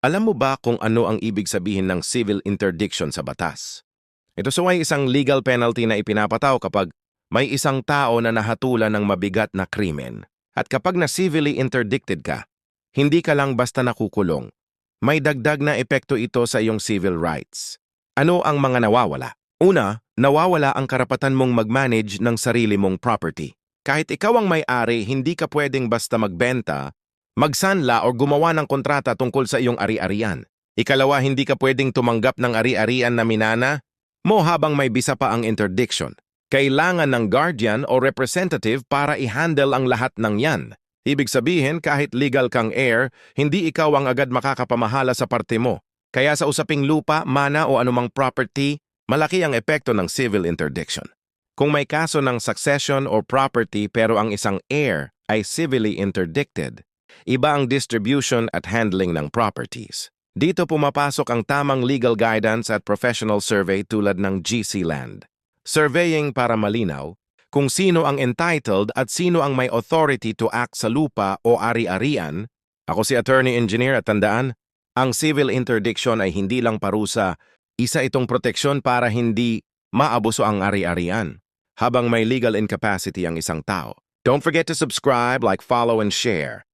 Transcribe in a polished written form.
Alam mo ba kung ano ang ibig sabihin ng civil interdiction sa batas? Ito ay isang legal penalty na ipinapataw kapag may isang tao na nahatulan ng mabigat na krimen. At kapag na-civilly interdicted ka, hindi ka lang basta nakukulong. May dagdag na epekto ito sa iyong civil rights. Ano ang mga nawawala? Una, nawawala ang karapatan mong mag-manage ng sarili mong property. Kahit ikaw ang may-ari, hindi ka pwedeng basta magbenta, magsanla o gumawa ng kontrata tungkol sa iyong ari-arian. Ikalawa, hindi ka pwedeng tumanggap ng ari-arian na minana mo habang may bisa pa ang interdiction. Kailangan ng guardian o representative para i-handle ang lahat ng yan. Ibig sabihin, kahit legal kang heir, hindi ikaw ang agad makakapamahala sa parte mo. Kaya sa usaping lupa, mana o anumang property, malaki ang epekto ng civil interdiction. Kung may kaso ng succession or property pero ang isang heir ay civilly interdicted, iba ang distribution at handling ng properties. Dito pumapasok ang tamang legal guidance at professional survey tulad ng GC Land. Surveying para malinaw kung sino ang entitled at sino ang may authority to act sa lupa o ari-arian. Ako si Attorney Engineer at tandaan, ang civil interdiction ay hindi lang parusa, isa itong proteksyon para hindi maabuso ang ari-arian habang may legal incapacity ang isang tao. Don't forget to subscribe, like, follow, and share.